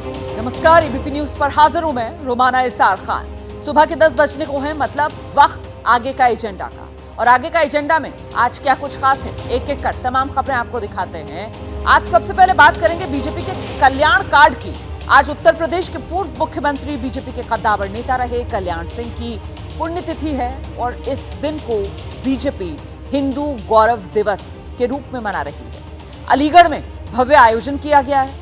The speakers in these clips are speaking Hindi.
नमस्कार, एबीपी न्यूज पर हाजिर हूं मैं रोमाना इसार खान। सुबह के 10 बजने को है, मतलब वक्त आगे का एजेंडा का। और आगे का एजेंडा में आज क्या कुछ खास है, एक एक कर तमाम खबरें आपको दिखाते हैं। आज सबसे पहले बात करेंगे बीजेपी के कल्याण कार्ड की। आज उत्तर प्रदेश के पूर्व मुख्यमंत्री, बीजेपी के कद्दावर नेता रहे कल्याण सिंह की पुण्यतिथि है और इस दिन को बीजेपी हिंदू गौरव दिवस के रूप में मना रही है। अलीगढ़ में भव्य आयोजन किया गया है।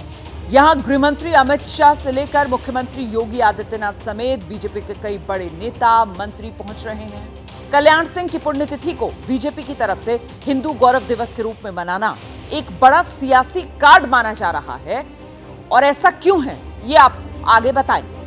यहां गृहमंत्री अमित शाह से लेकर मुख्यमंत्री योगी आदित्यनाथ समेत बीजेपी के कई बड़े नेता मंत्री पहुंच रहे हैं। कल्याण सिंह की पुण्यतिथि को बीजेपी की तरफ से हिंदू गौरव दिवस के रूप में मनाना एक बड़ा सियासी कार्ड माना जा रहा है। और ऐसा क्यों है, ये आप आगे बताएंगे।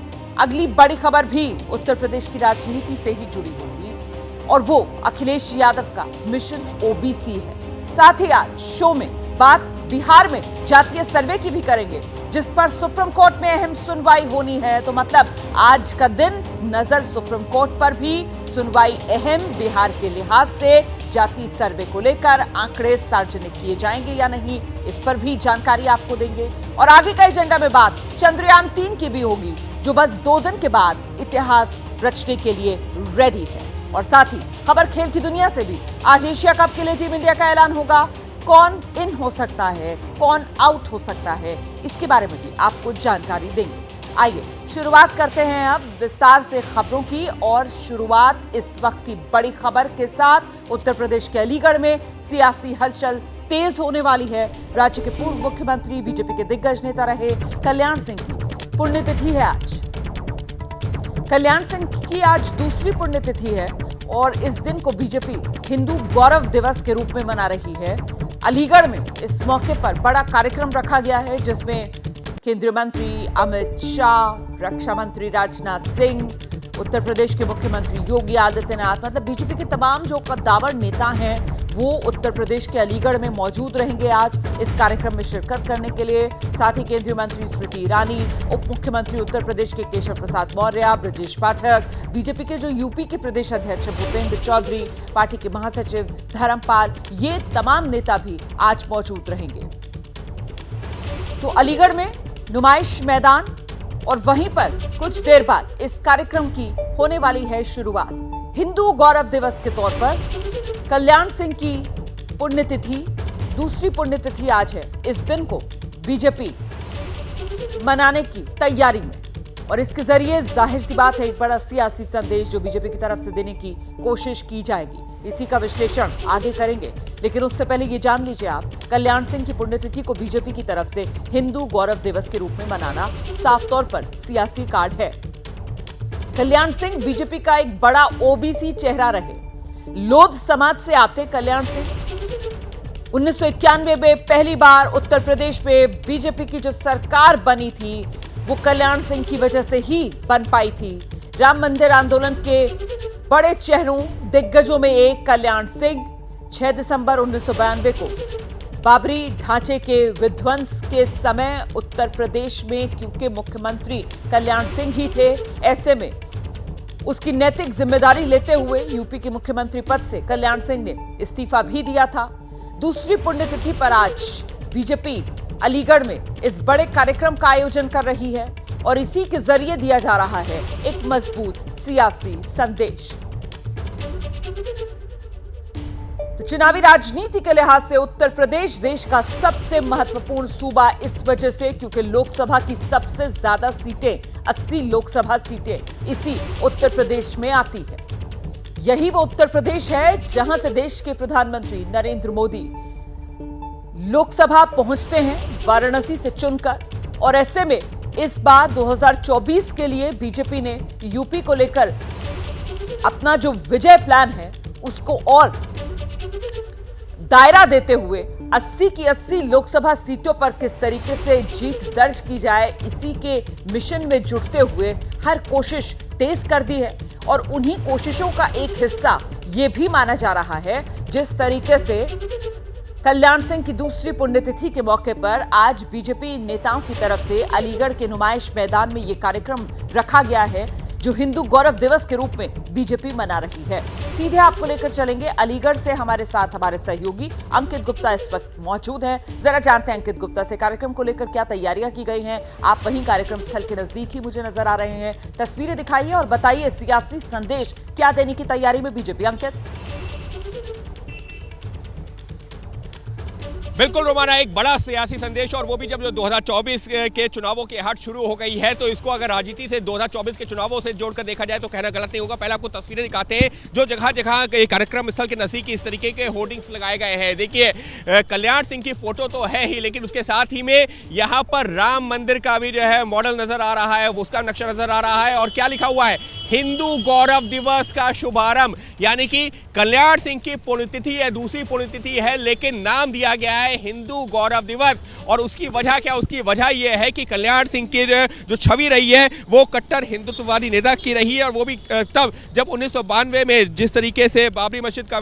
अगली बड़ी खबर भी उत्तर प्रदेश की राजनीति से ही जुड़ी होगी और वो अखिलेश यादव का मिशन ओबीसी है। साथ ही आज शो में बात बिहार में जातीय सर्वे की भी करेंगे, जिस पर सुप्रीम कोर्ट में अहम सुनवाई होनी है। तो मतलब आज का दिन नजर सुप्रीम कोर्ट पर भी, सुनवाई अहम। बिहार के लिहाज से जातीय सर्वे को लेकर आंकड़े सार्वजनिक किए जाएंगे या नहीं, इस पर भी जानकारी आपको देंगे। और आगे का एजेंडा में बात चंद्रयान 3 की भी होगी, जो बस 2 दिन के बाद इतिहास रचने के लिए रेडी है। और साथ ही खबर खेल की दुनिया से भी। आज एशिया कप के लिए टीम इंडिया का ऐलान होगा। कौन इन हो सकता है, कौन आउट हो सकता है, इसके बारे में भी आपको जानकारी देंगे। आइए शुरुआत करते हैं अब विस्तार से खबरों की। और शुरुआत इस वक्त की बड़ी खबर के साथ। उत्तर प्रदेश के अलीगढ़ में सियासी हलचल तेज होने वाली है। राज्य के पूर्व मुख्यमंत्री, बीजेपी के दिग्गज नेता रहे कल्याण सिंह की पुण्यतिथि है आज। कल्याण सिंह की आज दूसरी पुण्यतिथि है और इस दिन को बीजेपी हिंदू गौरव दिवस के रूप में मना रही है। अलीगढ़ में इस मौके पर बड़ा कार्यक्रम रखा गया है, जिसमें केंद्रीय मंत्री अमित शाह, रक्षा मंत्री राजनाथ सिंह, उत्तर प्रदेश के मुख्यमंत्री योगी आदित्यनाथ, मतलब बीजेपी के तमाम जो कद्दावर नेता हैं वो उत्तर प्रदेश के अलीगढ़ में मौजूद रहेंगे आज इस कार्यक्रम में शिरकत करने के लिए। साथ ही केंद्रीय मंत्री स्मृति ईरानी, उप मुख्यमंत्री उत्तर प्रदेश के केशव प्रसाद मौर्य, ब्रजेश पाठक, बीजेपी के जो यूपी के प्रदेश अध्यक्ष भूपेंद्र चौधरी, पार्टी के महासचिव धर्मपाल, ये तमाम नेता भी आज मौजूद रहेंगे। तो अलीगढ़ में नुमाइश मैदान और वहीं पर कुछ देर बाद इस कार्यक्रम की होने वाली है शुरुआत। हिंदू गौरव दिवस के तौर पर कल्याण सिंह की पुण्यतिथि, दूसरी पुण्यतिथि आज है। इस दिन को बीजेपी मनाने की तैयारी में और इसके जरिए जाहिर सी बात है एक बड़ा सियासी संदेश जो बीजेपी की तरफ से देने की कोशिश की जाएगी। इसी का विश्लेषण आगे करेंगे, लेकिन उससे पहले ये जान लीजिए आप, कल्याण सिंह की पुण्यतिथि को बीजेपी की तरफ से हिंदू गौरव दिवस के रूप में मनाना साफ तौर पर सियासी कार्ड है। कल्याण सिंह बीजेपी का एक बड़ा ओबीसी चेहरा रहे। लोध समाज से आते कल्याण सिंह 1991 में पहली बार उत्तर प्रदेश में बीजेपी की जो सरकार बनी थी वो कल्याण सिंह की वजह से ही बन पाई थी। राम मंदिर आंदोलन के बड़े चेहरों, दिग्गजों में एक कल्याण सिंह 6 दिसंबर 1992 को बाबरी ढांचे के विध्वंस के समय उत्तर प्रदेश में, क्योंकि मुख्यमंत्री कल्याण सिंह ही थे, ऐसे में उसकी नैतिक जिम्मेदारी लेते हुए यूपी के मुख्यमंत्री पद से कल्याण सिंह ने इस्तीफा भी दिया था। दूसरी पुण्यतिथि पर आज बीजेपी अलीगढ़ में इस बड़े कार्यक्रम का आयोजन कर रही है और इसी के जरिए दिया जा रहा है एक मजबूत सियासी संदेश। तो चुनावी राजनीति के लिहाज से उत्तर प्रदेश देश का सबसे महत्वपूर्ण सूबा इस वजह से क्योंकि लोकसभा की सबसे ज्यादा सीटें, 80 लोकसभा सीटें इसी उत्तर प्रदेश में आती है। यही वो उत्तर प्रदेश है जहां से देश के प्रधानमंत्री नरेंद्र मोदी लोकसभा पहुंचते हैं वाराणसी से चुनकर। और ऐसे में इस बार 2024 के लिए बीजेपी ने यूपी को लेकर अपना जो विजय प्लान है उसको और दायरा देते हुए 80 की 80 लोकसभा सीटों पर किस तरीके से जीत दर्ज की जाए, इसी के मिशन में जुटते हुए हर कोशिश तेज कर दी है। और उन्हीं कोशिशों का एक हिस्सा ये भी माना जा रहा है जिस तरीके से कल्याण सिंह की दूसरी पुण्यतिथि के मौके पर आज बीजेपी नेताओं की तरफ से अलीगढ़ के नुमाइश मैदान में ये कार्यक्रम रखा गया है। जो हिंदू गौरव दिवस के रूप में बीजेपी मना रही है। सीधे आपको लेकर चलेंगे अलीगढ़ से, हमारे साथ हमारे सहयोगी अंकित गुप्ता इस वक्त मौजूद हैं। जरा जानते हैं अंकित गुप्ता से कार्यक्रम को लेकर क्या तैयारियां की गई हैं। आप वहीं कार्यक्रम स्थल के नजदीक ही मुझे नजर आ रहे हैं, तस्वीरें दिखाइए और बताइए सियासी संदेश क्या देने की तैयारी में बीजेपी। अंकित। बिल्कुल रोमाना, एक बड़ा सियासी संदेश, और वो भी जब 2024 के चुनावों की हट शुरू हो गई है, तो इसको अगर राजनीति से 2024 के चुनावों से जोड़कर देखा जाए तो कहना गलत नहीं होगा। पहले आपको तस्वीरें दिखाते हैं जो जगह जगह कार्यक्रम स्थल के नजदीक इस तरीके के होर्डिंग्स लगाए गए हैं। देखिए, कल्याण सिंह की फोटो तो है ही, लेकिन उसके साथ ही में यहाँ पर राम मंदिर का भी जो है मॉडल नजर आ रहा है, उसका नक्शा नजर आ रहा है, और क्या लिखा हुआ है, हिंदू गौरव दिवस का शुभारंभ। यानी कि कल्याण सिंह की पुण्यतिथि है, दूसरी पुण्यतिथि है, लेकिन नाम दिया गया है हिंदू गौरव दिवस। और उसकी वजह क्या? उसकी वजह यह है कि कल्याण सिंह की जो छवि रही है वो कट्टर हिंदुत्ववादी नेता की रही है, और वो भी तब जब 1992 में जिस तरीके से बाबरी मस्जिद का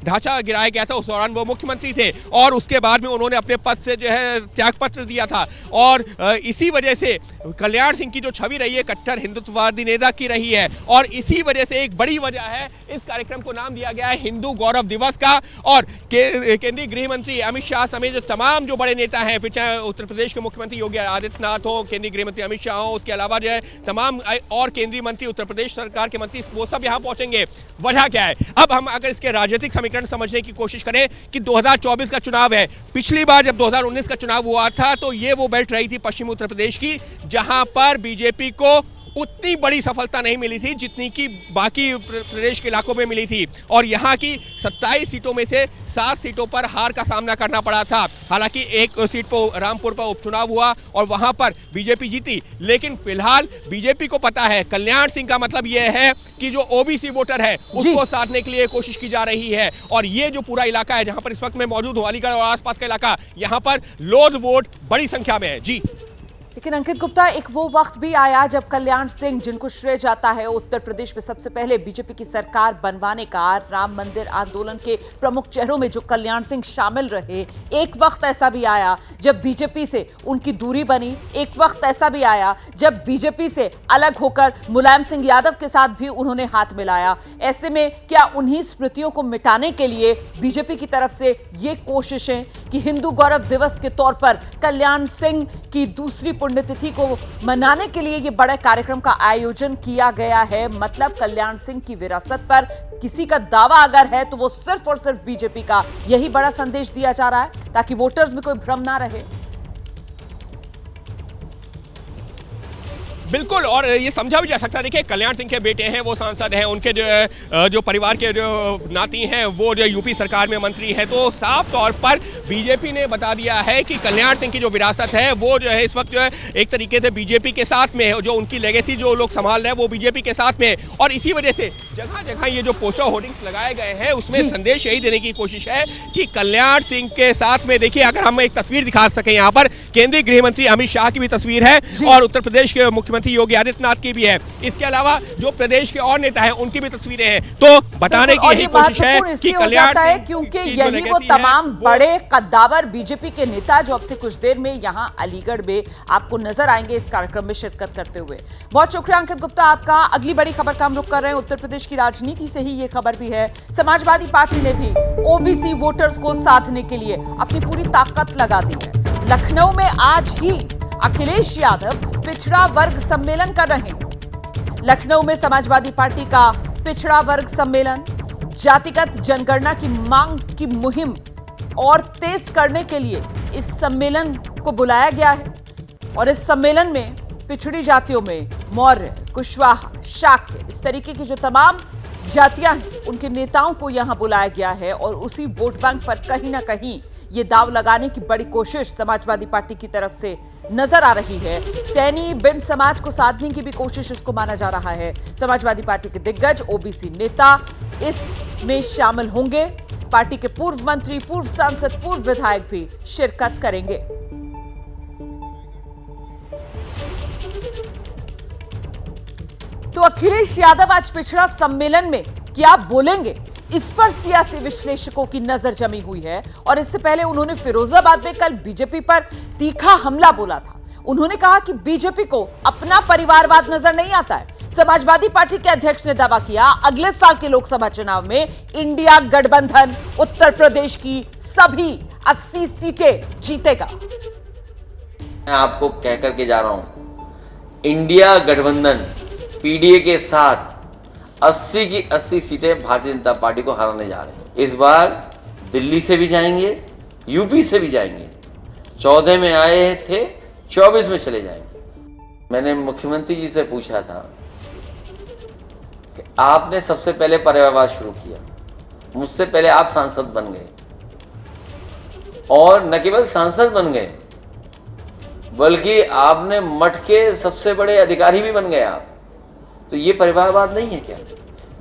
ढांचा गिराया गया था, उस दौरान वो मुख्यमंत्री थे, और उसके बाद में उन्होंने अपने पद से जो है त्यागपत्र दिया था। और इसी वजह से कल्याण सिंह की जो छवि रही है कट्टर हिंदुत्ववादी नेता की रही है, और इसी वजह से एक बड़ी वजह है इस कार्यक्रम को नाम दिया गया है हिंदू गौरव दिवस का। और केंद्रीय गृह मंत्री अमित शाह समेत जो तमाम जो बड़े नेता हैं, फिर चाहे उत्तर प्रदेश के मुख्यमंत्री योगी आदित्यनाथ हो, केंद्रीय गृह मंत्री अमित शाह हो, उसके अलावा जो है तमाम और केंद्रीय मंत्री, उत्तर प्रदेश सरकार के मंत्री, वो सब यहां पहुंचेंगे। वजह क्या है? अब हम अगर इसके राजनीतिक समीकरण समझने की कोशिश करें कि 2024 का चुनाव है, पिछली बार जब 2019 का चुनाव हुआ था तो ये वो बेल्ट रही थी पश्चिमी उत्तर प्रदेश की, जहां पर बीजेपी को उतनी बड़ी सफलता नहीं मिली थी जितनी कि बाकी प्रदेश के इलाकों में मिली थी, और यहाँ की 27 सीटों में से 7 सीटों पर हार का सामना करना पड़ा था। हालांकि एक सीट पर रामपुर पर उपचुनाव हुआ और वहां पर बीजेपी जीती, लेकिन फिलहाल बीजेपी को पता है कल्याण सिंह का मतलब यह है कि जो ओबीसी वोटर है उसको साधने के लिए कोशिश की जा रही है। और ये जो पूरा इलाका है जहां पर इस वक्त मैं मौजूद हूं, अलीगढ़ और आसपास का इलाका, यहाँ पर लोध वोट बड़ी संख्या में है। जी लेकिन अंकित गुप्ता, एक वो वक्त भी आया जब कल्याण सिंह, जिनको श्रेय जाता है उत्तर प्रदेश में सबसे पहले बीजेपी की सरकार बनवाने का, राम मंदिर आंदोलन के प्रमुख चेहरों में जो कल्याण सिंह शामिल रहे, एक वक्त ऐसा भी आया जब बीजेपी से उनकी दूरी बनी। एक वक्त ऐसा भी आया जब बीजेपी से अलग होकर मुलायम सिंह यादव के साथ भी उन्होंने हाथ मिलाया। ऐसे में क्या उन्हीं स्मृतियों को मिटाने के लिए बीजेपी की तरफ से ये कोशिशें कि हिंदू गौरव दिवस के तौर पर कल्याण सिंह की दूसरी पुण्यतिथि को मनाने के लिए ये बड़े कार्यक्रम का आयोजन किया गया है? मतलब कल्याण सिंह की विरासत पर किसी का दावा अगर है तो वो सिर्फ और सिर्फ बीजेपी का, यही बड़ा संदेश दिया जा रहा है ताकि वोटर्स में कोई भ्रम ना रहे। बिल्कुल, और ये समझा भी जा सकता है। देखिए, कल्याण सिंह के बेटे हैं, वो सांसद हैं, उनके जो परिवार के जो नाती हैं वो जो यूपी सरकार में मंत्री हैं, तो साफ तौर पर बीजेपी ने बता दिया है कि कल्याण सिंह की जो विरासत है वो जो है इस वक्त जो है एक तरीके से बीजेपी के साथ में है, जो उनकी लेगेसी जो लोग संभाल रहे हैं वो बीजेपी के साथ में है। और इसी वजह से जगह जगह ये जो पोस्टर होर्डिंग्स लगाए गए हैं उसमें संदेश यही देने की कोशिश है कि कल्याण सिंह के साथ में, देखिए अगर हम एक तस्वीर दिखा सकें, यहाँ पर केंद्रीय गृह मंत्री अमित शाह की भी तस्वीर है और उत्तर प्रदेश के मुख्यमंत्री योगी आदित्यनाथ की भी है। इसके अलावा जो प्रदेश के और नेता हैं उनकी भी तस्वीरें हैं। तो बताने की यही कोशिश है कि कल्याण सिंह, क्योंकि यही वो तमाम बड़े कद्दावर बीजेपी के नेता जो अब से कुछ देर में यहाँ अलीगढ़ में आपको नजर आएंगे इस कार्यक्रम में शिरकत करते हुए। बहुत शुक्रिया अंकित गुप्ता आपका। अगली बड़ी खबर का हम रुख कर रहे हैं, उत्तर प्रदेश की राजनीति से ही ये खबर भी है। समाजवादी पार्टी ने भी ओबीसी वोटर्स को साधने के लिए अपनी पूरी ताकत लगा दी है। लखनऊ में आज ही अखिलेश यादव पिछड़ा वर्ग सम्मेलन कर रहे हैं। लखनऊ में समाजवादी पार्टी का पिछड़ा वर्ग सम्मेलन, जातिगत जनगणना की मांग की मुहिम और तेज करने के लिए इस सम्मेलन को बुलाया गया है। और इस सम्मेलन में पिछड़ी जातियों में मौर्य, कुशवाहा, शाक्य, इस तरीके की जो तमाम जातियां हैं उनके नेताओं को यहां बुलाया गया है। और उसी वोट बैंक पर कहीं ना कहीं ये दाव लगाने की बड़ी कोशिश समाजवादी पार्टी की तरफ से नजर आ रही है। सैनी बिंद समाज को साधने की भी कोशिश इसको माना जा रहा है। समाजवादी पार्टी के दिग्गज ओबीसी नेता इसमें शामिल होंगे। पार्टी के पूर्व मंत्री, पूर्व सांसद, पूर्व विधायक भी शिरकत करेंगे। तो अखिलेश यादव आज पिछड़ा सम्मेलन में क्या बोलेंगे, इस पर सियासी विश्लेषकों की नजर जमी हुई है। और इससे पहले उन्होंने फिरोजाबाद में कल बीजेपी पर तीखा हमला बोला था। उन्होंने कहा कि बीजेपी को अपना परिवारवाद नजर नहीं आता है, समाजवादी पार्टी के अध्यक्ष ने दावा किया अगले साल के लोकसभा चुनाव में इंडिया गठबंधन उत्तर प्रदेश की सभी 80 सीटें जीतेगा। मैं आपको कह करके जा रहा हूं, इंडिया गठबंधन पीडीए के साथ 80 की 80 सीटें भारतीय जनता पार्टी को हराने जा रहे हैं। इस बार दिल्ली से भी जाएंगे, यूपी से भी जाएंगे। 14 में आए थे, 24 में चले जाएंगे। मैंने मुख्यमंत्री जी से पूछा था कि आपने सबसे पहले परिवारवाद शुरू किया, मुझसे पहले आप सांसद बन गए, और न केवल सांसद बन गए बल्कि आपने मठ के सबसे बड़े अधिकारी भी बन गए आप। तो ये परिवारवाद नहीं है क्या?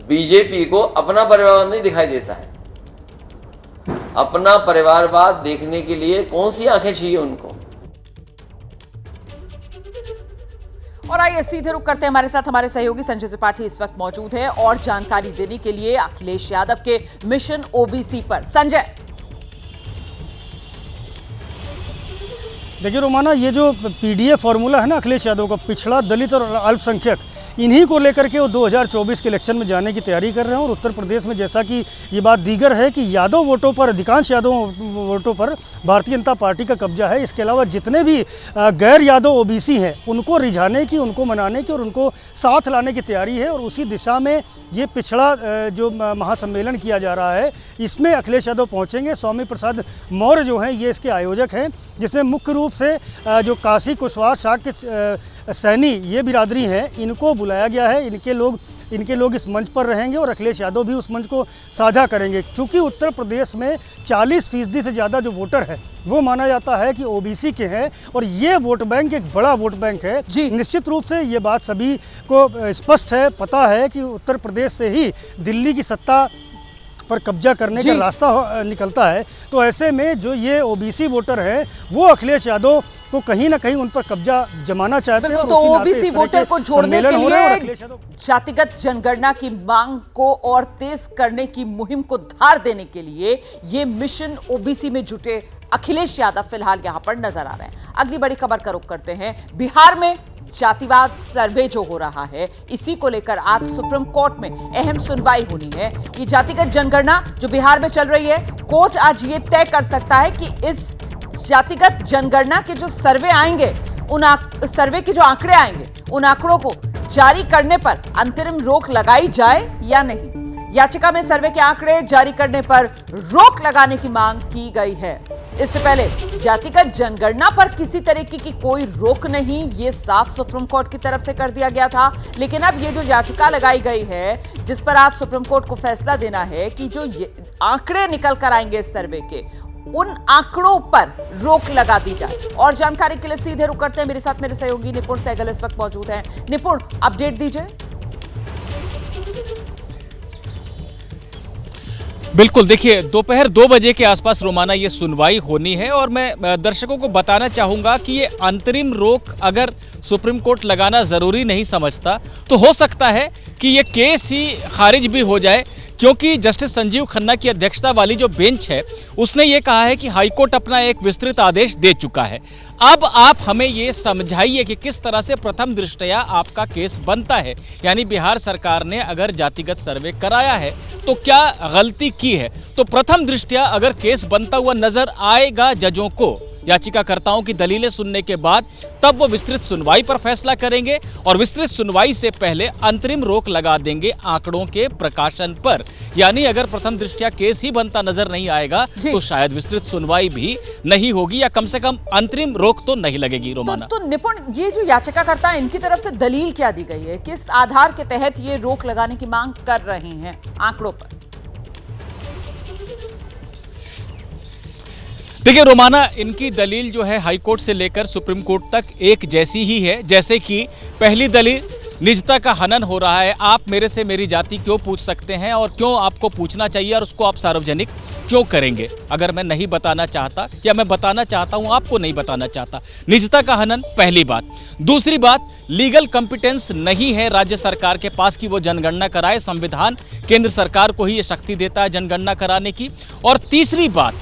बीजेपी को अपना परिवारवाद नहीं दिखाई देता है। अपना परिवारवाद देखने के लिए कौन सी आंखें चाहिए उनको? और आइए सीधे रुक करते हैं, हमारे साथ हमारे सहयोगी संजय त्रिपाठी इस वक्त मौजूद है और जानकारी देने के लिए अखिलेश यादव के मिशन ओबीसी पर। संजय, देखिए रोमाना, ये जो पीडीए फॉर्मूला है ना अखिलेश यादव का, पिछड़ा, दलित और अल्पसंख्यक, इन्हीं को लेकर के वो 2024 के इलेक्शन में जाने की तैयारी कर रहे हैं। और उत्तर प्रदेश में जैसा कि ये बात दीगर है कि यादव वोटों पर, अधिकांश यादव वोटों पर भारतीय जनता पार्टी का कब्जा है। इसके अलावा जितने भी गैर यादव ओबीसी हैं उनको रिझाने की, उनको मनाने की और उनको साथ लाने की तैयारी है। और उसी दिशा में ये पिछड़ा जो महासम्मेलन किया जा रहा है, इसमें अखिलेश यादव पहुँचेंगे। स्वामी प्रसाद मौर्य जो हैं ये इसके आयोजक हैं, जिसमें मुख्य रूप से जो काशी, कुशवाहा, शाक्य, सैनी, ये बिरादरी है, इनको बुलाया गया है। इनके लोग इस मंच पर रहेंगे और अखिलेश यादव भी उस मंच को साझा करेंगे। चूँकि उत्तर प्रदेश में 40% से ज़्यादा जो वोटर है वो माना जाता है कि ओबीसी के हैं और ये वोट बैंक एक बड़ा वोट बैंक है। निश्चित रूप से ये बात सभी को स्पष्ट है, पता है कि उत्तर प्रदेश से ही दिल्ली की सत्ता पर कब्जा करने का रास्ता निकलता है। तो ऐसे में जो ये ओबीसी वोटर हैं वो अखिलेश यादव को कहीं ना कहीं उन पर कब्जा जमाना चाहते हैं। तो ओबीसी वोटर को जोड़ने के लिए जातिगत जनगणना की मांग को और तेज करने की मुहिम को धार देने के लिए ये मिशन ओबीसी में जुटे अखिलेश यादव फिलहाल यहां पर नजर आ रहे हैं। अगली बड़ी खबर का रुख करते हैं। बिहार में जातिवाद सर्वे जो हो रहा है, इसी को लेकर आज सुप्रीम कोर्ट में अहम सुनवाई होनी है। ये जातिगत जनगणना जो बिहार में चल रही है, कोर्ट आज ये तय कर सकता है कि इस जातिगत जनगणना के जो सर्वे आएंगे, उन सर्वे के जो आंकड़े आएंगे, उन आंकड़ों को जारी करने पर अंतरिम रोक लगाई जाए या नहीं। याचिका में सर्वे के आंकड़े जारी करने पर रोक लगाने की मांग की गई है। इससे पहले जातिगत जनगणना पर किसी तरीके की कोई रोक नहीं, ये साफ सुप्रीम कोर्ट की तरफ से कर दिया गया था। लेकिन अब ये जो याचिका लगाई गई है, जिस पर आज सुप्रीम कोर्ट को फैसला देना है कि जो आंकड़े निकल कर आएंगे इस सर्वे के, उन आंकड़ों पर रोक लगा दी जाए। और जानकारी के लिए सीधे रुक करते हैं, मेरे साथ मेरे सहयोगी निपुण सहगल इस वक्त मौजूद हैं। निपुण, अपडेट दीजिए। बिल्कुल, देखिए दोपहर 2 बजे के आसपास रोमाना ये सुनवाई होनी है और मैं दर्शकों को बताना चाहूँगा कि ये अंतरिम रोक अगर सुप्रीम कोर्ट लगाना ज़रूरी नहीं समझता तो हो सकता है कि ये केस ही खारिज भी हो जाए, क्योंकि जस्टिस संजीव खन्ना की अध्यक्षता वाली जो बेंच है उसने ये कहा है कि हाईकोर्ट अपना एक विस्तृत आदेश दे चुका है। अब आप हमें ये समझाइए कि किस तरह से प्रथम दृष्टया आपका केस बनता है, यानी बिहार सरकार ने अगर जातिगत सर्वे कराया है तो क्या गलती की है। तो प्रथम दृष्टया अगर केस बनता हुआ नजर आएगा जजों को, याचिकाकर्ताओं की दलीलें सुनने के बाद, तब वो विस्तृत सुनवाई पर फैसला करेंगे और विस्तृत सुनवाई से पहले अंतरिम रोक लगा देंगे आंकड़ों के प्रकाशन पर। यानी अगर प्रथम दृष्टया केस ही बनता नजर नहीं आएगा तो शायद विस्तृत सुनवाई भी नहीं होगी या कम से कम अंतरिम रोक तो नहीं लगेगी। रोमाना, तो निपुण, ये जो याचिकाकर्ता है इनकी तरफ से दलील क्या दी गई है, किस आधार के तहत ये रोक लगाने की मांग कर रहे हैं आंकड़ों पर? देखिए रोमाना, इनकी दलील जो है हाईकोर्ट से लेकर सुप्रीम कोर्ट तक एक जैसी ही है। जैसे कि पहली दलील, निजता का हनन हो रहा है, आप मेरे से मेरी जाति क्यों पूछ सकते हैं और क्यों आपको पूछना चाहिए और उसको आप सार्वजनिक क्यों करेंगे अगर मैं नहीं बताना चाहता या मैं बताना चाहता हूं आपको नहीं बताना चाहता। निजता का हनन, पहली बात। दूसरी बात, लीगल कॉम्पिटेंस नहीं है राज्य सरकार के पास कि वो जनगणना कराए। संविधान केंद्र सरकार को ही ये शक्ति देता है जनगणना कराने की। और तीसरी बात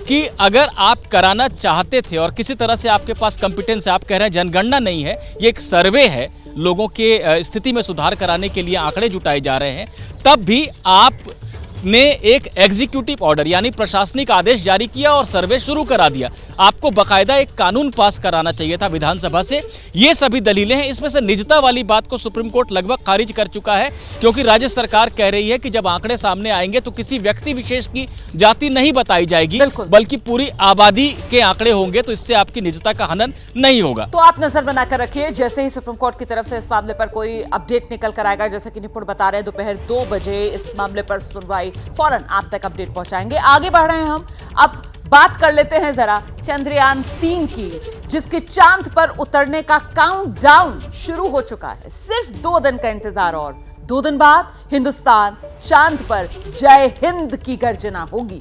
कि अगर आप कराना चाहते थे और किसी तरह से आपके पास कॉम्पिटेंस है, आप कह रहे हैं जनगणना नहीं है, ये एक सर्वे है, लोगों के स्थिति में सुधार कराने के लिए आंकड़े जुटाए जा रहे हैं, तब भी आपने एक एग्जीक्यूटिव ऑर्डर यानी प्रशासनिक आदेश जारी किया और सर्वे शुरू करा दिया। आपको बकायदा एक कानून पास कराना चाहिए था विधानसभा से। ये सभी दलीलें हैं। इसमें से निजता वाली बात को सुप्रीम कोर्ट लगभग खारिज कर चुका है, क्योंकि राज्य सरकार कह रही है कि जब आंकड़े सामने आएंगे तो किसी व्यक्ति विशेष की जाति नहीं बताई जाएगी, बल्कि पूरी आबादी के आंकड़े होंगे, तो इससे आपकी निजता का हनन नहीं होगा। तो आप नजर बनाकर रखिए, जैसे ही सुप्रीम कोर्ट की तरफ से इस मामले पर कोई अपडेट निकल कर आएगा, जैसे कि निपुण बता रहे हैं दोपहर 2 बजे इस मामले पर सुनवाई, फौरन आप तक अपडेट पहुंचाएंगे। आगे बढ़ रहे हैं हम, अब बात कर लेते हैं जरा चंद्रयान 3 की, जिसके चांद पर उतरने का काउंटडाउन शुरू हो चुका है। सिर्फ 2 दिन का इंतजार और 2 दिन बाद हिंदुस्तान चांद पर जय हिंद की गर्जना होगी,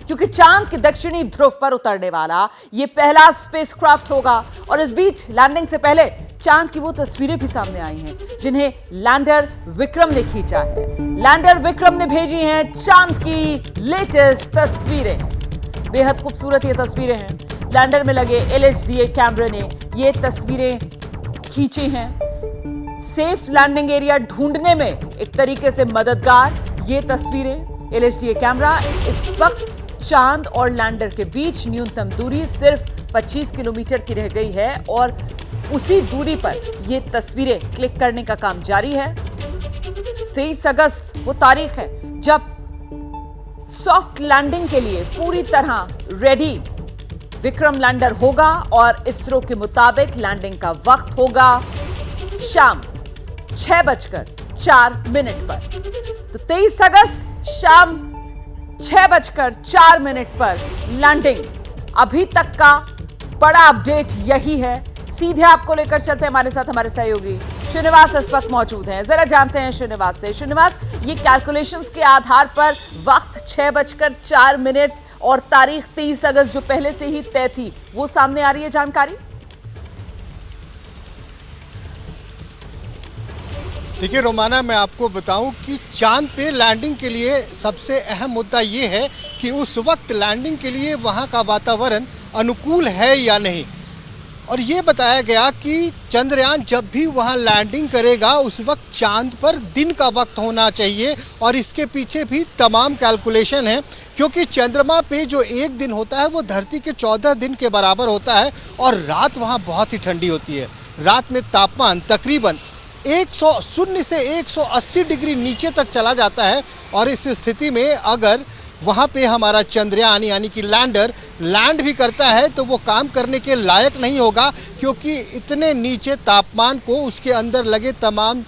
क्योंकि चांद के दक्षिणी ध्रुव पर उतरने वाला ये पहला स्पेसक्राफ्ट होगा। और इस बीच लैंडिंग से पहले चांद की वो तस्वीरें भी सामने आई हैं जिन्हें लैंडर विक्रम ने खींचा है। लैंडर विक्रम ने भेजी हैं चांद की लेटेस्ट तस्वीरें। बेहद खूबसूरत ये तस्वीरें हैं। लैंडर में लगे LHDA कैमरे ने ये तस्वीरें खींची हैं। सेफ लैंडिंग एरिया ढूंढने में एक तरीके से मददगार ये तस्वीरें। LHDA कैमरा इस वक्त चांद और लैंडर के बीच न्यूनतम दूरी सिर्फ 25 किलोमीटर की रह गई है और उसी दूरी पर ये तस्वीरें क्लिक करने का काम जारी है। 23 अगस्त वो तारीख है जब सॉफ्ट लैंडिंग के लिए पूरी तरह रेडी विक्रम लैंडर होगा और इसरो के मुताबिक लैंडिंग का वक्त होगा शाम 6:04 पर। तो 23 अगस्त शाम 6:04 पर लैंडिंग। अभी तक का बड़ा अपडेट यही है। सीधे आपको लेकर चलते हैं, हमारे साथ हमारे सहयोगी श्रीनिवास इस वक्त मौजूद हैं। जरा जानते हैं श्रीनिवास से। श्रीनिवास, ये कैलकुलेशंस के आधार पर वक्त 6:04 और तारीख 23 अगस्त जो पहले से ही तय थी, वो सामने आ रही है जानकारी? देखिए रोमाना, मैं आपको बताऊं कि चांद पे लैंडिंग के लिए सबसे अहम मुद्दा ये है कि उस वक्त लैंडिंग के लिए वहां का वातावरण अनुकूल है या नहीं। और ये बताया गया कि चंद्रयान जब भी वहाँ लैंडिंग करेगा उस वक्त चांद पर दिन का वक्त होना चाहिए। और इसके पीछे भी तमाम कैलकुलेशन है, क्योंकि चंद्रमा पे जो एक दिन होता है वो धरती के 14 दिन के बराबर होता है और रात वहाँ बहुत ही ठंडी होती है। रात में तापमान तकरीबन 0 से 180 डिग्री नीचे तक चला जाता है। और इस स्थिति में अगर वहाँ पे हमारा चंद्रयान यानी कि लैंडर लैंड भी करता है तो वो काम करने के लायक नहीं होगा, क्योंकि इतने नीचे तापमान को उसके अंदर लगे तमाम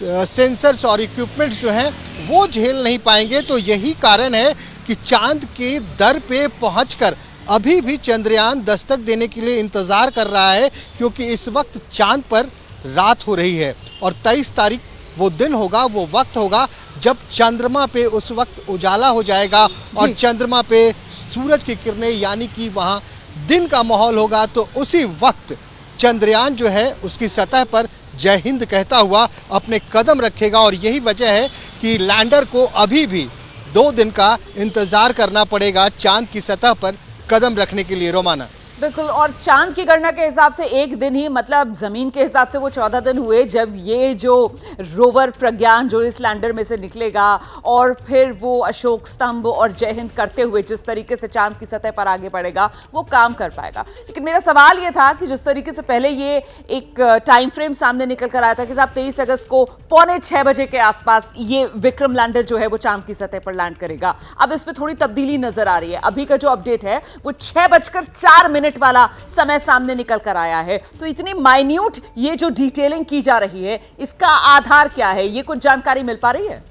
सेंसर्स और इक्विपमेंट्स जो हैं वो झेल नहीं पाएंगे। तो यही कारण है कि चांद के दर पे पहुंचकर अभी भी चंद्रयान दस्तक देने के लिए इंतज़ार कर रहा है, क्योंकि इस वक्त चांद पर रात हो रही है। और 23 तारीख वो दिन होगा, वो वक्त होगा जब चंद्रमा पे उस वक्त उजाला हो जाएगा और चंद्रमा पे सूरज की किरणें यानी कि वहाँ दिन का माहौल होगा। तो उसी वक्त चंद्रयान जो है उसकी सतह पर जय हिंद कहता हुआ अपने कदम रखेगा। और यही वजह है कि लैंडर को अभी भी 2 दिन का इंतज़ार करना पड़ेगा चांद की सतह पर कदम रखने के लिए। रोमाना, बिल्कुल। और चांद की गणना के हिसाब से एक दिन ही, मतलब जमीन के हिसाब से वो 14 दिन हुए जब ये जो रोवर प्रज्ञान जो इस लैंडर में से निकलेगा और फिर वो अशोक स्तंभ और जय हिंद करते हुए जिस तरीके से चांद की सतह पर आगे बढ़ेगा वो काम कर पाएगा। लेकिन मेरा सवाल ये था कि जिस तरीके से पहले ये एक टाइम फ्रेम सामने निकल कर आया था कि साहब 23 अगस्त को 5:45 बजे के आसपास ये विक्रम लैंडर जो है वो चांद की सतह पर लैंड करेगा, अब इसमें थोड़ी तब्दीली नजर आ रही है। अभी का जो अपडेट है वो 6:04 वाला समय सामने निकल कर आया है। तो इतनी माइन्यूट ये जो डिटेलिंग की जा रही है, इसका आधार क्या है? ये कुछ जानकारी मिल पा रही है?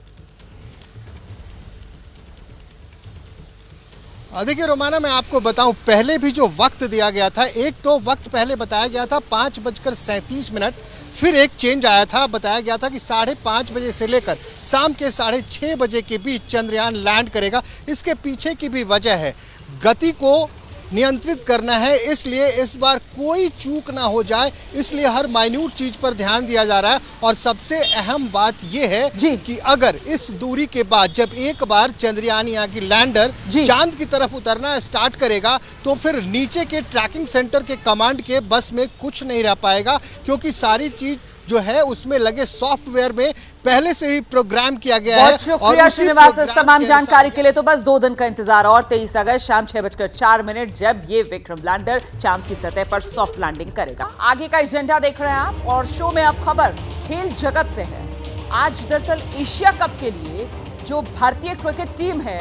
देखिए रोमाना, मैं आपको बताऊं, पहले भी जो वक्त दिया गया था, एक तो वक्त पहले बताया गया था 5:37, फिर एक चेंज आया था, बताया गया था कि 5:30 बजे से लेकर शाम के 6:30 बजे के बीच चंद्रयान लैंड करेगा। इसके पीछे की भी वजह है, गति को नियंत्रित करना है, इसलिए इस बार कोई चूक ना हो जाए, इसलिए हर माइन्यूट चीज पर ध्यान दिया जा रहा है। और सबसे अहम बात यह है जी। कि अगर इस दूरी के बाद जब एक बार चंद्रयान यानी कि लैंडर जी। चांद की तरफ उतरना स्टार्ट करेगा तो फिर नीचे के ट्रैकिंग सेंटर के कमांड के बस में कुछ नहीं रह पाएगा, क्योंकि सारी चीज जो है उसमें लगे सॉफ्टवेयर में पहले से ही प्रोग्राम किया गया है। बहुत शुक्रिया श्रीनिवास इस तमाम जानकारी के लिए। तो बस 2 दिन का इंतजार और 23 अगस्त शाम 6:04 जब ये विक्रम लैंडर चांद की सतह पर सॉफ्ट लैंडिंग करेगा। आगे का एजेंडा देख रहे हैं आप और शो में अब खबर खेल जगत से है। आज दरअसल एशिया कप के लिए जो भारतीय क्रिकेट टीम है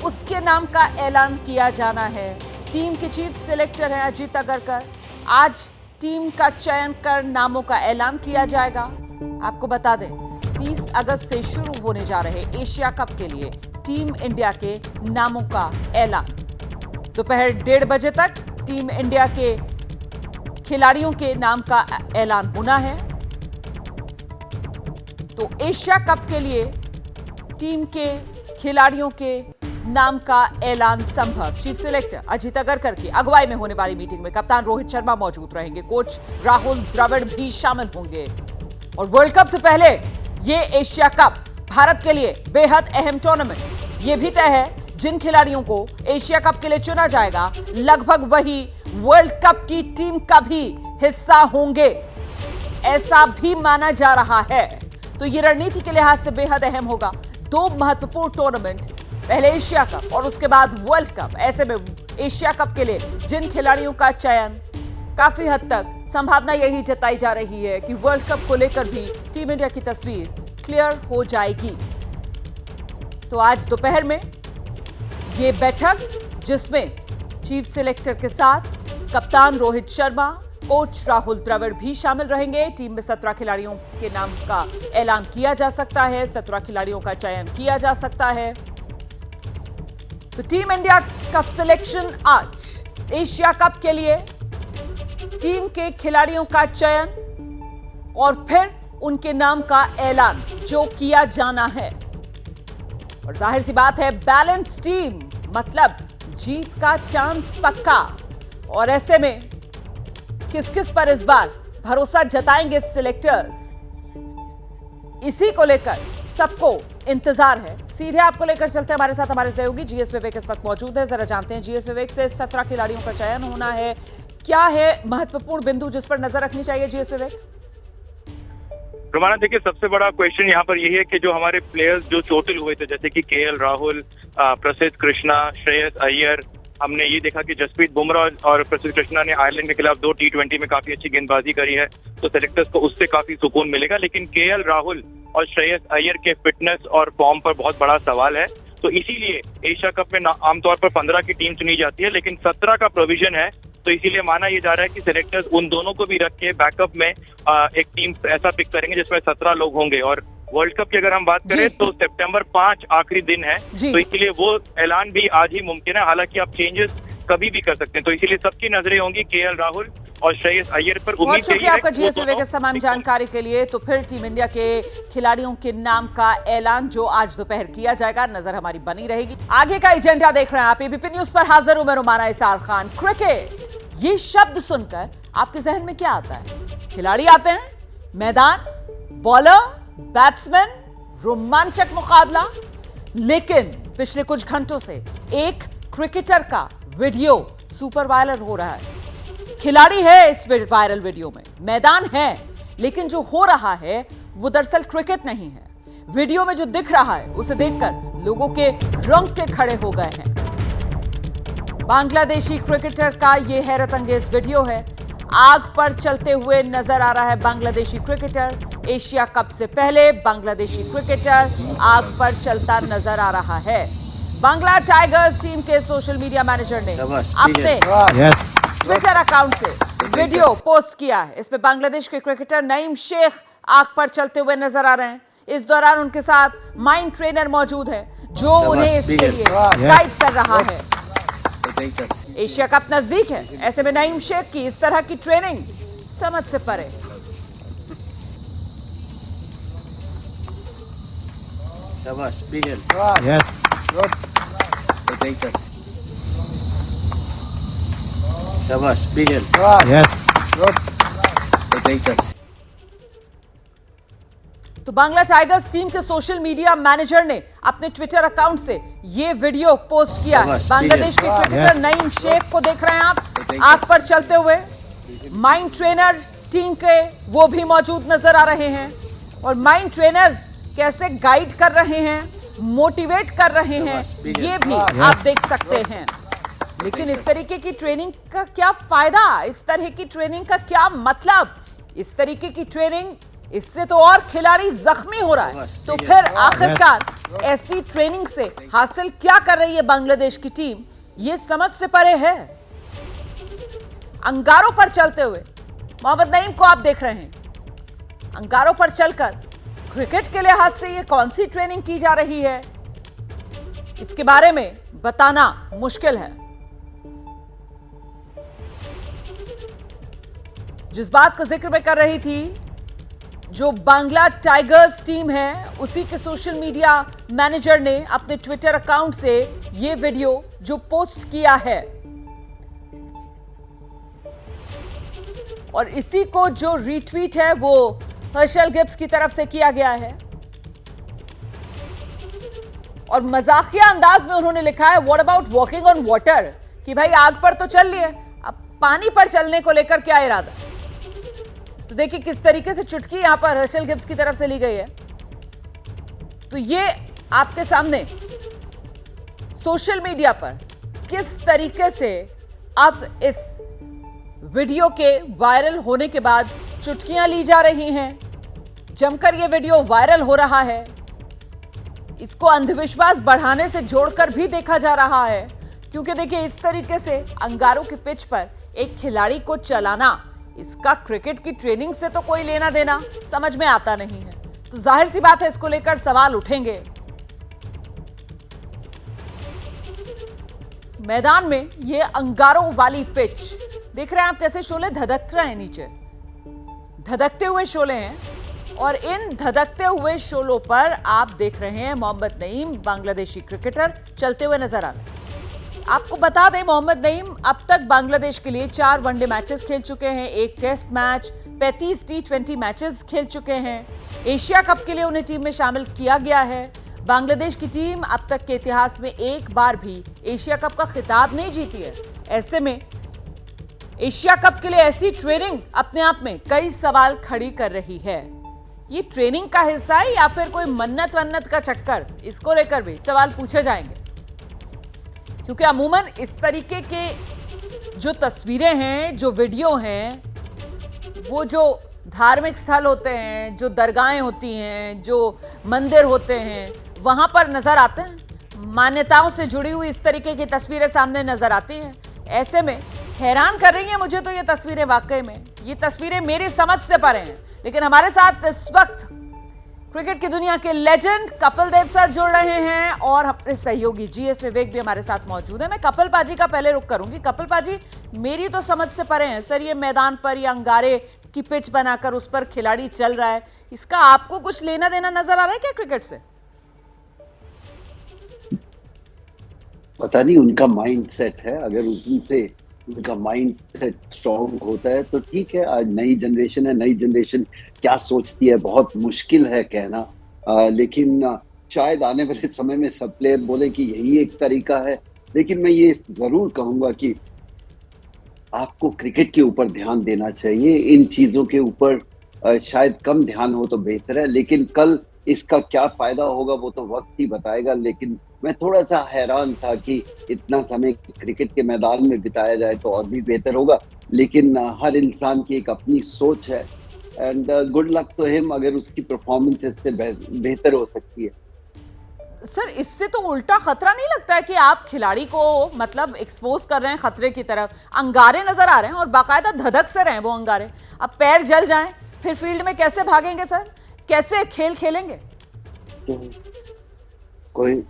उसके नाम का ऐलान किया जाना है। टीम के चीफ सिलेक्टर है अजीत अगरकर। आज टीम का चयन कर नामों का ऐलान किया जाएगा। आपको बता दें 30 अगस्त से शुरू होने जा रहे एशिया कप के लिए टीम इंडिया के नामों का ऐलान दोपहर 1:30 बजे तक टीम इंडिया के खिलाड़ियों के नाम का ऐलान होना है। तो एशिया कप के लिए टीम के खिलाड़ियों के नाम का ऐलान संभव। चीफ सिलेक्टर अजीत अगरकर की अगुवाई में होने वाली मीटिंग में कप्तान रोहित शर्मा मौजूद रहेंगे, कोच राहुल द्रविड़ भी शामिल होंगे। और वर्ल्ड कप से पहले ये एशिया कप भारत के लिए बेहद अहम टूर्नामेंट। ये भी तय है जिन खिलाड़ियों को एशिया कप के लिए चुना जाएगा लगभग वही वर्ल्ड कप की टीम का भी हिस्सा होंगे, ऐसा भी माना जा रहा है। तो ये रणनीति के लिहाज से बेहद अहम होगा। 2 महत्वपूर्ण टूर्नामेंट, पहले एशिया कप और उसके बाद वर्ल्ड कप। ऐसे में एशिया कप के लिए जिन खिलाड़ियों का चयन काफी हद तक संभावना यही जताई जा रही है कि वर्ल्ड कप को लेकर भी टीम इंडिया की तस्वीर क्लियर हो जाएगी। तो आज दोपहर में ये बैठक जिसमें चीफ सिलेक्टर के साथ कप्तान रोहित शर्मा, कोच राहुल द्रविड़ भी शामिल रहेंगे। टीम में 17 खिलाड़ियों के नाम का ऐलान किया जा सकता है, 17 खिलाड़ियों का चयन किया जा सकता है। तो टीम इंडिया का सिलेक्शन आज एशिया कप के लिए, टीम के खिलाड़ियों का चयन और फिर उनके नाम का ऐलान जो किया जाना है। और जाहिर सी बात है बैलेंस टीम मतलब जीत का चांस पक्का। और ऐसे में किस किस पर इस बार भरोसा जताएंगे सिलेक्टर्स, इसी को लेकर सबको इंतजार है। सीधे आपको लेकर चलते हैं, हमारे साथ हमारे सहयोगी जीएस विवेक इस वक्त मौजूद है। जरा जानते हैं जीएस विवेक से 17 खिलाड़ियों का चयन होना है, क्या है महत्वपूर्ण बिंदु जिस पर नजर रखनी चाहिए जीएस विवेक? रोमाना देखिए, सबसे बड़ा क्वेश्चन यहाँ पर यही है कि जो हमारे प्लेयर्स जो चोटिल हुए थे जैसे कि केएल राहुल, प्रसिद्ध कृष्णा, श्रेयस अय्यर, हमने ये देखा कि जसप्रीत बुमराह और प्रसिद्ध कृष्णा ने आयरलैंड के खिलाफ 2 T20 में काफी अच्छी गेंदबाजी करी है, तो सेलेक्टर्स को उससे काफी सुकून मिलेगा। लेकिन केएल राहुल और श्रेयस अय्यर के फिटनेस और फॉर्म पर बहुत बड़ा सवाल है, तो इसीलिए एशिया कप में आमतौर पर 15 की टीम चुनी जाती है, लेकिन 17 का प्रोविजन है। तो इसीलिए माना यह जा रहा है कि सिलेक्टर्स उन दोनों को भी रख के बैकअप में एक टीम ऐसा पिक करेंगे जिसमें 17 लोग होंगे। और वर्ल्ड कप की अगर हम बात करें तो सितंबर 5 आखिरी दिन है, तो इसीलिए वो ऐलान भी आज ही मुमकिन है। हालांकि आप चेंजेस कभी भी कर सकते हैं, तो इसीलिए सबकी नजरें होंगी केएल राहुल और श्रेयस अय्यर पर। बहुत शुक्रिया आपका जीएस विवेक इस तमाम जानकारी के लिए। तो फिर टीम इंडिया के खिलाड़ियों के नाम का ऐलान जो आज दोपहर किया जाएगा, नजर हमारी बनी रहेगी। आगे का एजेंडा देख रहे हैं आप, एबीपी न्यूज पर हाजिर हूं मैं रुमाना इसार खान। क्रिकेट ये शब्द सुनकर आपके जहन में क्या आता है? खिलाड़ी आते हैं, मैदान, बॉलर, बैट्समैन, रोमांचक मुकाबला। लेकिन पिछले कुछ घंटों से एक क्रिकेटर का वीडियो सुपर वायरल हो रहा है। खिलाड़ी है इस वायरल वीडियो में, मैदान है, लेकिन जो हो रहा है वो दरअसल क्रिकेट नहीं है। वीडियो में जो दिख रहा है उसे देखकर लोगों के रोंगटे खड़े हो गए हैं। बांग्लादेशी क्रिकेटर का ये हैरत अंगेज वीडियो है। आग पर चलते हुए नजर आ रहा है बांग्लादेशी क्रिकेटर। एशिया कप से पहले बांग्लादेशी क्रिकेटर आग पर चलता नजर आ रहा है। बांग्ला टाइगर्स टीम के सोशल मीडिया मैनेजर ने अपने ट्विटर अकाउंट से वीडियो पोस्ट किया है। इसमें बांग्लादेश के क्रिकेटर नईम शेख आग पर चलते हुए नजर आ रहे हैं। इस दौरान उनके साथ माइंड ट्रेनर मौजूद है जो उन्हें इसके लिए गाइड कर रहा है। एशिया कप नजदीक है, ऐसे में नईम शेख की इस तरह की ट्रेनिंग समझ से परे। शाबाश बिगल। Yes good. शाबाश बिगल यस तो बांग्ला टाइगर्स टीम के सोशल मीडिया मैनेजर ने अपने ट्विटर अकाउंट से ये वीडियो पोस्ट किया है। शाबाश, बांग्लादेश के क्रिकेटर नईम शेख को देख रहे हैं आप आंख पर चलते हुए। माइंड ट्रेनर टीम के वो भी मौजूद नजर आ रहे हैं और माइंड ट्रेनर कैसे गाइड कर रहे हैं, मोटिवेट कर रहे हैं, ये भी आप देख सकते हैं। लेकिन इस तरीके की ट्रेनिंग का क्या फायदा, इस तरह की ट्रेनिंग का क्या मतलब? इस तरीके की ट्रेनिंग, इससे तो और खिलाड़ी जख्मी हो रहा है। तो फिर आखिरकार ऐसी ट्रेनिंग से हासिल क्या कर रही है बांग्लादेश की टीम, ये समझ से परे है। अंगारों पर चलते हुए मोहम्मद नईम को आप देख रहे हैं। अंगारों पर चलकर क्रिकेट के लिहाज से ये कौन सी ट्रेनिंग की जा रही है, इसके बारे में बताना मुश्किल है। जिस बात का जिक्र मैं कर रही थी, जो बांग्ला टाइगर्स टीम है उसी के सोशल मीडिया मैनेजर ने अपने ट्विटर अकाउंट से ये वीडियो जो पोस्ट किया है और इसी को जो रीट्वीट है वो हर्षल गिब्स की तरफ से किया गया है और मजाकिया अंदाज में उन्होंने लिखा है what about walking on water, कि भाई आग पर तो चल लिए, अब पानी पर चलने को लेकर क्या इरादा। तो देखिए किस तरीके से चुटकी यहां पर हर्षल गिब्स की तरफ से ली गई है। तो ये आपके सामने सोशल मीडिया पर किस तरीके से अब इस वीडियो के वायरल होने के बाद चुटकियां ली जा रही हैं, जमकर ये वीडियो वायरल हो रहा है। इसको अंधविश्वास बढ़ाने से जोड़कर भी देखा जा रहा है, क्योंकि देखिए इस तरीके से अंगारों के पिच पर एक खिलाड़ी को चलाना, इसका क्रिकेट की ट्रेनिंग से तो कोई लेना देना समझ में आता नहीं है। तो जाहिर सी बात है इसको लेकर सवाल उठेंगे। मैदान में ये अंगारों वाली पिच देख रहे हैं आप, कैसे शोले धधक रहे हैं, नीचे धधकते हुए शोले हैं और इन धधकते हुए शोलों पर आप देख रहे हैं मोहम्मद नईम, बांग्लादेशी क्रिकेटर, चलते हुए नजर आ रहे हैं। आपको बता दें मोहम्मद नईम अब तक बांग्लादेश के लिए 4 वनडे मैचेस खेल चुके हैं, 1 टेस्ट मैच, 35 T20 मैचेस खेल चुके हैं। एशिया कप के लिए उन्हें टीम में शामिल किया गया है। बांग्लादेश की टीम अब तक के इतिहास में एक बार भी एशिया कप का खिताब नहीं जीती है। ऐसे में एशिया कप के लिए ऐसी ट्रेनिंग अपने आप में कई सवाल खड़ी कर रही है। ये ट्रेनिंग का हिस्सा है या फिर कोई मन्नत वन्नत का चक्कर, इसको लेकर भी सवाल पूछे जाएंगे। क्योंकि अमूमन इस तरीके के जो तस्वीरें हैं, जो वीडियो हैं, वो जो धार्मिक स्थल होते हैं, जो दरगाहें होती हैं, जो मंदिर होते हैं, वहां पर नजर आते हैं। मान्यताओं से जुड़ी हुई इस तरीके की तस्वीरें सामने नजर आती हैं। ऐसे में हैरान कर रही हैं मुझे तो ये तस्वीरें, वाकई में ये तस्वीरें मेरी समझ से परे हैं। लेकिन हमारे साथ इस वक्त क्रिकेट की दुनिया के लेजेंड कपिल देव सर जुड़ रहे हैं और अपने सहयोगी GS विवेक भी हमारे साथ मौजूद है। मैं कपिल पाजी का पहले रुख करूंगी। कपिल पाजी, मेरी तो समझ से परे हैं सर, ये मैदान पर ये अंगारे की पिच बनाकर उस पर खिलाड़ी चल रहा है, इसका आपको कुछ लेना देना नजर आ रहा है क्या क्रिकेट से? पता नहीं, उनका माइंड सेट है। अगर उनसे उनका माइंड सेट स्ट्रॉन्ग होता है तो ठीक है। आज नई जनरेशन है, नई जनरेशन क्या सोचती है बहुत मुश्किल है कहना, लेकिन शायद आने वाले समय में सब प्लेयर बोले कि यही एक तरीका है। लेकिन मैं ये जरूर कहूंगा कि आपको क्रिकेट के ऊपर ध्यान देना चाहिए, इन चीजों के ऊपर शायद कम ध्यान हो तो बेहतर है। लेकिन कल इसका क्या फायदा होगा वो तो वक्त ही बताएगा। लेकिन मैं थोड़ा सा हैरान था कि इतना समय क्रिकेट के मैदान में बिताया जाए तो और भी बेहतर होगा। लेकिन हर इंसान की एक अपनी सोच है and good luck to him अगर उसकी परफॉर्मेंस इससे बेहतर हो सकती है। सर, इससे तो उल्टा खतरा नहीं लगता है कि आप खिलाड़ी को मतलब एक्सपोज कर रहे हैं खतरे की तरफ? अंगारे नजर आ रहे हैं और बाकायदा धधक से रहे हैं वो अंगारे। अब पैर जल जाएं फिर फील्ड में कैसे भागेंगे सर, कैसे खेल खेलेंगे? तो कोई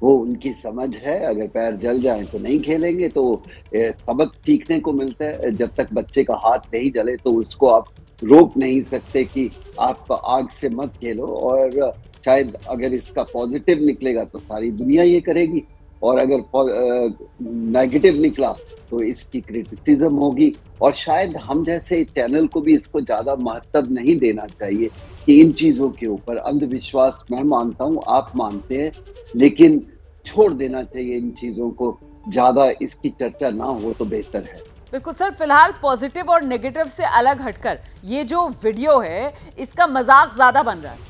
वो उनकी समझ है, अगर पैर जल जाए तो नहीं खेलेंगे। तो सबक सीखने को मिलता है। जब तक बच्चे का हाथ नहीं जले तो उसको आप रोक नहीं सकते कि आप आग से मत खेलो। और शायद अगर इसका पॉजिटिव निकलेगा तो सारी दुनिया ये करेगी। और अगर नेगेटिव निकला तो इसकी क्रिटिसिज्म होगी। और शायद हम जैसे चैनल को भी इसको ज्यादा महत्व नहीं देना चाहिए कि इन चीजों के ऊपर अंधविश्वास मैं मानता हूँ, आप मानते हैं, लेकिन छोड़ देना चाहिए इन चीजों को, ज्यादा इसकी चर्चा ना हो तो बेहतर है। बिल्कुल सर, फिलहाल पॉजिटिव और नेगेटिव से अलग हटकर ये जो वीडियो है इसका मजाक ज्यादा बन रहा है।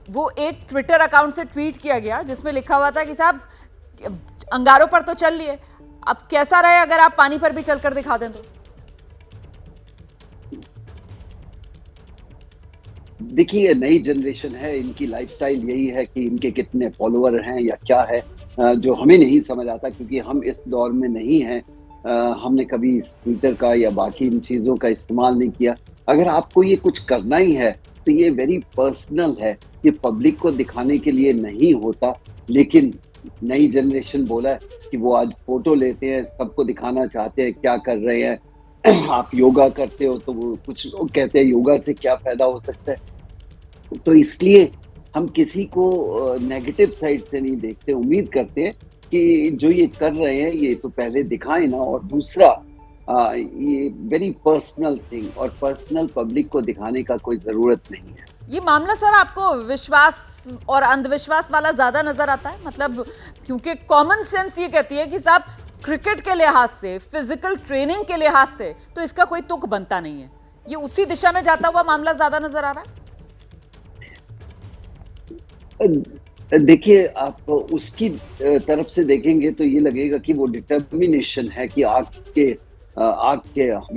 वो एक ट्विटर अकाउंट से ट्वीट किया गया जिसमें लिखा हुआ था कि साहब अंगारों पर तो चल लिए, अब कैसा रहे अगर आप पानी पर भी चलकर दिखा दें तो। देखिए, ये नई जनरेशन है, इनकी लाइफस्टाइल यही है कि इनके कितने फॉलोअर हैं या क्या है, जो हमें नहीं समझ आता क्योंकि हम इस दौर में नहीं हैं। हमने कभी ट्विटर का या बाकी इन चीज़ों का इस्तेमाल नहीं किया। अगर आपको ये कुछ करना ही है तो ये वेरी पर्सनल है, ये पब्लिक को दिखाने के लिए नहीं होता। लेकिन नई जनरेशन बोला है कि वो आज फोटो लेते हैं, सबको दिखाना चाहते हैं क्या कर रहे हैं। आप योगा करते हो तो वो कुछ लोग कहते हैं योगा से क्या फायदा हो सकता है, तो इसलिए हम किसी को नेगेटिव साइड से नहीं देखते। उम्मीद करते हैं कि जो ये कर रहे हैं ये तो पहले दिखाएं ना, और दूसरा ये वेरी पर्सनल थिंग, और पर्सनल पब्लिक को दिखाने का कोई जरूरत नहीं है। ये मामला सर आपको विश्वास और अंधविश्वास वाला ज्यादा नजर आता है? मतलब क्योंकि कॉमन सेंस ये कहती है कि साहब क्रिकेट के लिहाज से, फिजिकल ट्रेनिंग के लिहाज से तो इसका कोई तुक बनता नहीं है। ये उसी दिशा में जाता हुआ मामला ज्यादा नजर आ रहा है। देखिए, आप उसकी तरफ से देखेंगे तो ये लगेगा कि वो डिटर्मिनेशन है कि आग के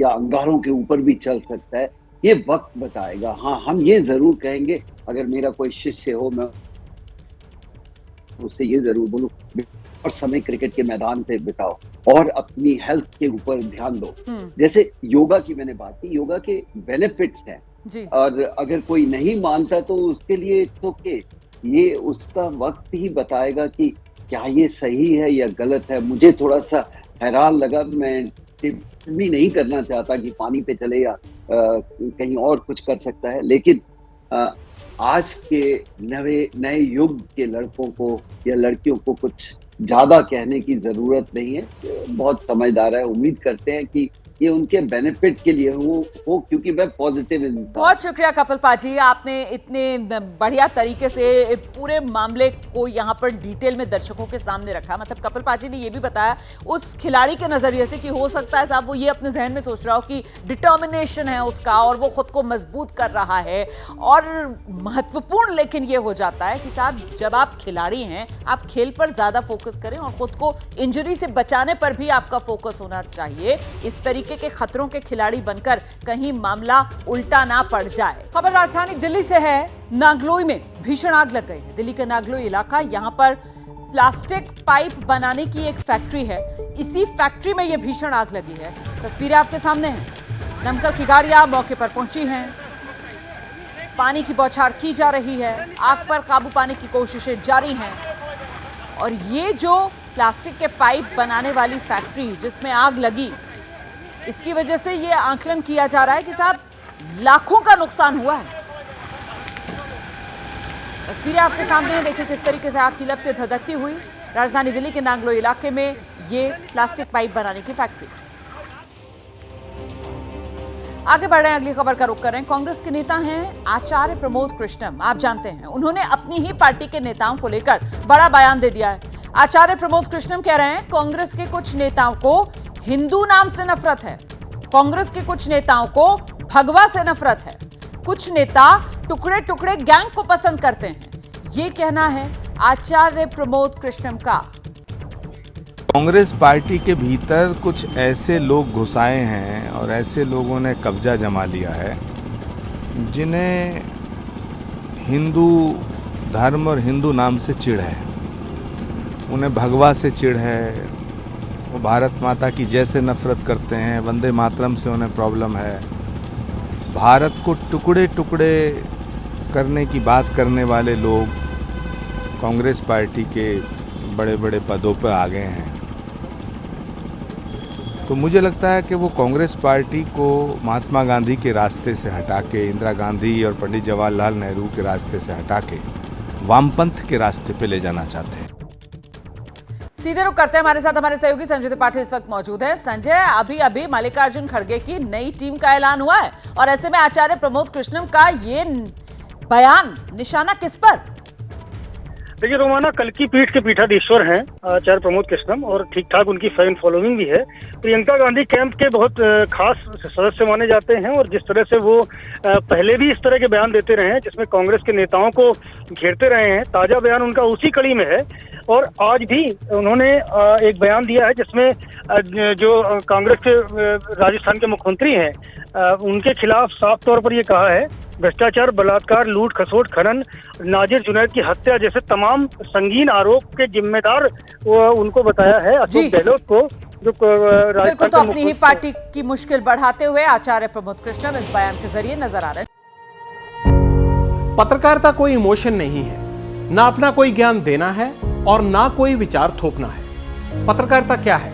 या अंगारों के ऊपर भी चल सकता है। ये वक्त बताएगा। हाँ, हम ये जरूर कहेंगे, अगर मेरा कोई शिष्य हो मैं उससे ये जरूर बोलूं और समय क्रिकेट के मैदान पे बिताओ और अपनी हेल्थ के ऊपर ध्यान दो। जैसे योगा की मैंने बात की, योगा के बेनिफिट्स हैं जी। और अगर कोई नहीं मानता तो उसके लिए तो ये उसका वक्त ही बताएगा कि क्या ये सही है या गलत है। मुझे थोड़ा सा हैरान लगा, मैं टिप्पणी नहीं करना चाहता कि पानी पे चले या कहीं और कुछ कर सकता है, लेकिन आज के नए युग के लड़कों को या लड़कियों को कुछ ज्यादा कहने की जरूरत नहीं है। बहुत समझदार है। उम्मीद करते हैं कि ये उनके बेनिफिट के लिए हो क्योंकि मैं पॉजिटिव इंसान। बहुत शुक्रिया कपिल पाजी, आपने इतने बढ़िया तरीके से पूरे मामले को यहाँ पर डिटेल में दर्शकों के सामने रखा। मतलब कपिल पाजी ने ये भी बताया उस खिलाड़ी के नजरिए से कि हो सकता है साहब वो ये अपने जहन में सोच रहा हो कि डिटर्मिनेशन है उसका और वो खुद को मजबूत कर रहा है। और महत्वपूर्ण लेकिन ये हो जाता है कि साहब जब आप खिलाड़ी हैं आप खेल पर ज्यादा फोकस करें और खुद को इंजरी से बचाने पर भी आपका फोकस होना चाहिए। इस तरीके के खतरों के खिलाड़ी बनकर कहीं मामला उल्टा ना पड़ जाए। खबर राजधानी दिल्ली से है। नागलोई में भीषण आग लग गई है। दिल्ली का नागलोई इलाका, यहां पर प्लास्टिक पाइप बनाने की एक फैक्ट्री है। इसी फैक्ट्री में यह भीषण आग लगी है। तस्वीरें आपके सामने हैं। दमकल की गाड़ियां मौके पर पहुंची हैं। पानी की बौछार की जा रही है। आग पर काबू पाने की कोशिशें जारी हैं। और ये जो प्लास्टिक के पाइप बनाने वाली फैक्ट्री जिसमें आग लगी, इसकी वजह से ये आकलन किया जा रहा है कि साहब लाखों का नुकसान हुआ है। तस्वीरें आपके सामने हैं। देखिए किस तरीके से आग की लपटें धधकती हुई। राजधानी दिल्ली के नागलोई इलाके में ये प्लास्टिक पाइप बनाने की फैक्ट्री। आगे बढ़ रहे हैं, अगली खबर का रुख कर रहे हैं। कांग्रेस के नेता हैं आचार्य प्रमोद कृष्णम। आप जानते हैं उन्होंने अपनी ही पार्टी के नेताओं को लेकर बड़ा बयान दे दिया है। आचार्य प्रमोद कृष्णम कह रहे हैं कांग्रेस के कुछ नेताओं को हिंदू नाम से नफरत है, कांग्रेस के कुछ नेताओं को भगवा से नफरत है, कुछ नेता टुकड़े टुकड़े गैंग को पसंद करते हैं। ये कहना है आचार्य प्रमोद कृष्णम का। कांग्रेस पार्टी के भीतर कुछ ऐसे लोग घुसाए हैं और ऐसे लोगों ने कब्जा जमा लिया है जिन्हें हिंदू धर्म और हिंदू नाम से चिढ़ है, उन्हें भगवा से चिढ़ है, वो भारत माता की जय से नफरत करते हैं, वंदे मातरम से उन्हें प्रॉब्लम है। भारत को टुकड़े टुकड़े करने की बात करने वाले लोग कांग्रेस पार्टी के बड़े बड़े पदों पर आ गए हैं। तो मुझे लगता है कि वो कांग्रेस पार्टी को महात्मा गांधी के रास्ते से हटा के, इंदिरा गांधी और पंडित जवाहरलाल नेहरू के रास्ते से हटा के वामपंथ के रास्ते पे ले जाना चाहते हैं। सीधे रुख करते हैं, हमारे साथ हमारे सहयोगी संजय त्रिपाठी इस वक्त मौजूद है। संजय, अभी अभी मल्लिकार्जुन खड़गे की नई टीम का ऐलान हुआ है और ऐसे में आचार्य प्रमोद कृष्णम का ये बयान निशाना किस पर? देखिए रोमाना, कल की पीठ के पीठाधीश्वर हैं आचार्य प्रमोद कृष्णम और ठीक ठाक उनकी फैन फॉलोइंग भी है। प्रियंका गांधी कैंप के बहुत खास सदस्य माने जाते हैं और जिस तरह से वो पहले भी इस तरह के बयान देते रहे हैं जिसमें कांग्रेस के नेताओं को घेरते रहे हैं, ताजा बयान उनका उसी कड़ी में है। और आज भी उन्होंने एक बयान दिया है जिसमें जो कांग्रेस के राजस्थान के मुख्यमंत्री हैं उनके खिलाफ साफ तौर पर ये कहा है भ्रष्टाचार, बलात्कार, लूट खसोट, खनन, नाजिर जुनैद की हत्या जैसे तमाम संगीन आरोप के जिम्मेदार उनको बताया है अशोक गहलोत को, जो बिल्कुल। तो अपनी ही पार्टी की मुश्किल बढ़ाते हुए आचार्य प्रमोद कृष्णम इस बयान के जरिए नजर आ रहे हैं। पत्रकारिता कोई इमोशन नहीं है, ना अपना कोई ज्ञान देना है और ना कोई विचार थोपना है। पत्रकारिता क्या है?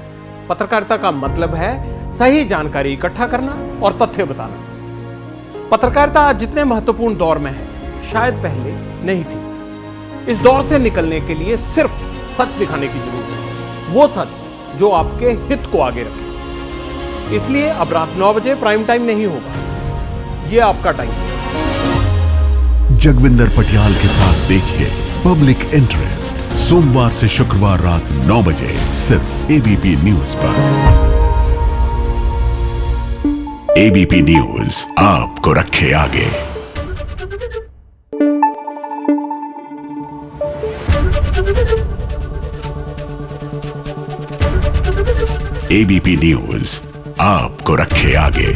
पत्रकारिता का मतलब है सही जानकारी इकट्ठा करना और तथ्य बताना। पत्रकारिता आज जितने महत्वपूर्ण दौर में है शायद पहले नहीं थी। इस दौर से निकलने के लिए सिर्फ सच दिखाने की जरूरत है, वो सच जो आपके हित को आगे रखे। इसलिए अब रात 9 बजे प्राइम टाइम नहीं होगा, ये आपका टाइम है। जगविंदर पटियाल के साथ देखिए पब्लिक इंटरेस्ट सोमवार से शुक्रवार रात 9 बजे सिर्फ एबीपी न्यूज पर। एबीपी न्यूज आपको रखे आगे। एबीपी न्यूज आपको रखे आगे।